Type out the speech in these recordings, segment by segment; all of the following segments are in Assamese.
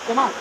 Come on.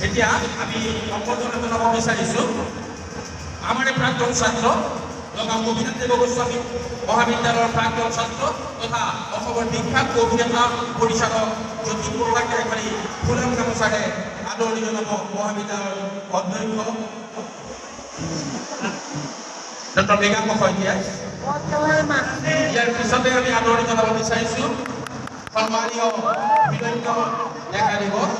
এতিয়া আমি সম্বোধন জনাব বিচাৰিছোঁ আমাৰ প্ৰাক্তন ছাত্ৰ লগা অভিনেত্ৰী গোস্বামী মহাবিদ্যালয়ৰ প্ৰাক্তন ছাত্ৰ তথা অসমৰ বিখ্যাত অভিনেতা পৰিচালক জ্যোতি বৰুৱাক একেবাৰে ফুলাম গামোচাৰে আদৰণি জনাব মহাবিদ্যালয়ৰ অধ্যক্ষ ডক্টৰ মৃগাংক শইকীয়া। ইয়াৰ পিছতে আমি আদৰণি জনাব বিচাৰিছোঁ সন্মানীয় বিনন্দ ডেকা দিৱস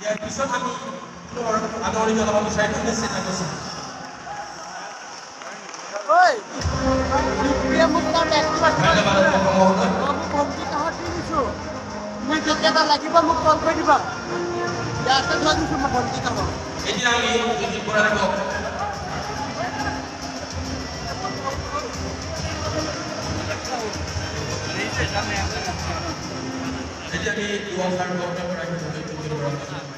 ইয়াৰ পিছত আমি আদৰণি জনাব বিচাৰিছোঁ নিশ্চিত কৈছোঁ লাগিব মোক কল কৰি দিবা ইয়াতে থৈ দিছোঁ মই ভণ্টি কামত এতিয়া আমি জ্যোতি বৰুৱাক jadi আমি uang kartu apa yang kita itu berapa?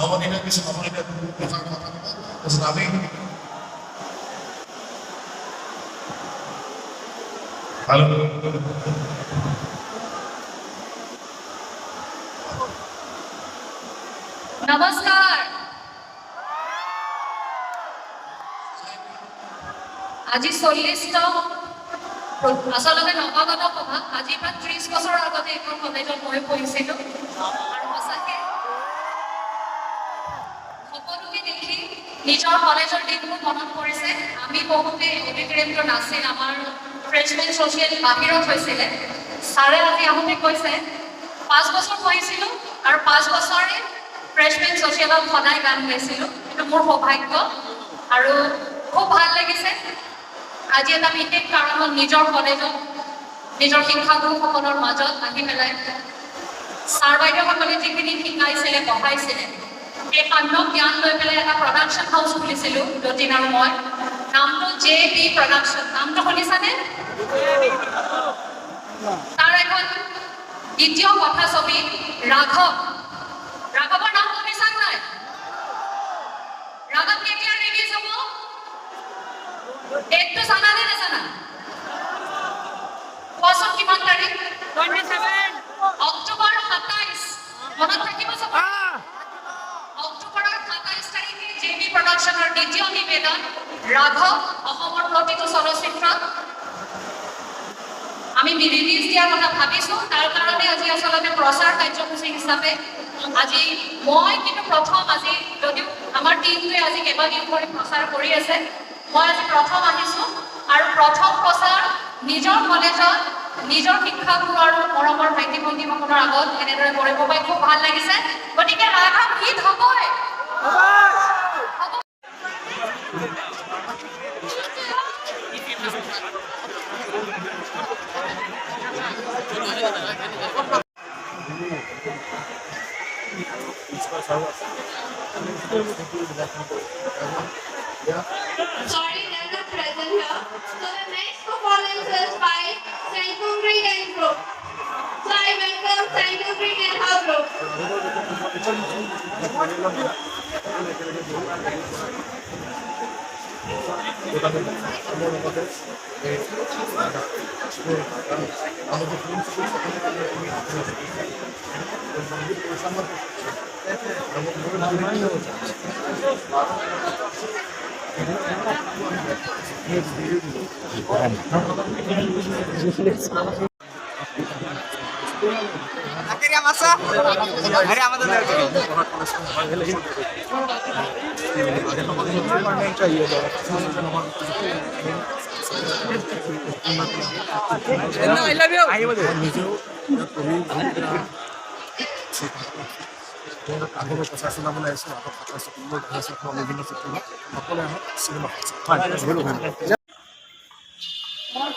নবদিনেৰ কিছু নবনীদেৰ কথাৰ কথা বলবো আমি হ্যালো নমস্কাৰ আজি 40টা আচলতে নৱাগত সভা আজি প্ৰায় 30 বছৰৰ আগতে এইখন কলেজত মই পঢ়িছিলোঁ আৰু সঁচাকৈ সকলোকে দেখি নিজৰ কলেজৰ দিনবোৰ মনত পৰিছে। আমি বহুতে অডিটৰিয়ামটো নাছিল, আমাৰ ফ্ৰেছমেন ছ'চিয়েল বাহিৰত হৈছিলে। ছাৰে আজি আহোঁতে কৈছে 5 বছৰ পঢ়িছিলোঁ আৰু 5 বছৰে ফ্ৰেছমেন ছ'চিয়েলত সদায় গান গাইছিলোঁ। এইটো মোৰ সৌভাগ্য আৰু খুব ভাল লাগিছে আজি এটা বিশেষ কাৰণত নিজৰ কলেজত নিজৰ শিক্ষাগুৰুসকলৰ মাজত আহি পেলাই ছাৰ বাইদেউসকলে যিখিনি শিকাইছিলে পঢ়াইছিলে এই সম্যক জ্ঞান লৈ পেলাই এটা প্ৰডাকশ্যন হাউচ খুলিছিলোঁ যতীন আৰু মই। নামটো JB প্ৰডাকশ্যন। নামটো শুনিছানে? তাৰ এখন দ্বিতীয় কথাছবি ৰাঘৱ। ৰাঘৱৰ নাম শুনিছা নাই? ৰাঘৱ কেতিয়া ৰিলিজ হ'ব? ডেটটো জানানে নাজানা? কোৱাচোন কিমান তাৰিখ? 27 অক্টোবৰ 27। মনত থাকিব চব? অক্টোবৰৰ 27 তাৰিখে JB প্ৰডাকশ্যনৰ দ্বিতীয় নিবেদন ৰাঘৱ অসমৰ প্ৰতিটো চলচ্চিত্ৰত আমি ৰিলিজ দিয়াৰ কথা ভাবিছোঁ। তাৰ কাৰণে আজি আচলতে প্ৰচাৰ কাৰ্যসূচী হিচাপে আজি মই কিন্তু প্ৰথম আজি যদিও আমাৰ টিমটোৱে আজি কেইবাদিন ধৰি প্ৰচাৰ কৰি আছে, মই আজি প্ৰথম আহিছোঁ আৰু প্ৰথম প্ৰচাৰ নিজৰ কলেজত নিজৰ শিক্ষাগুৰু আৰু মৰমৰ ভাইটি ভণ্টিসকলৰ আগত এনেদৰে কৰিব পাই খুব ভাল লাগিছে। গতিকে ৰাঘৱ গীত হ'বই। Sorry, they're not present here. So the next performance is by St. Concrete and Group. So I welcome St. Concrete and House Group. আগলৈ প্ৰচাৰ চলাবলৈ আহিছোঁ। আকৌ বিভিন্ন চিত্ৰত সকলোৱে চিনেমা মোৰ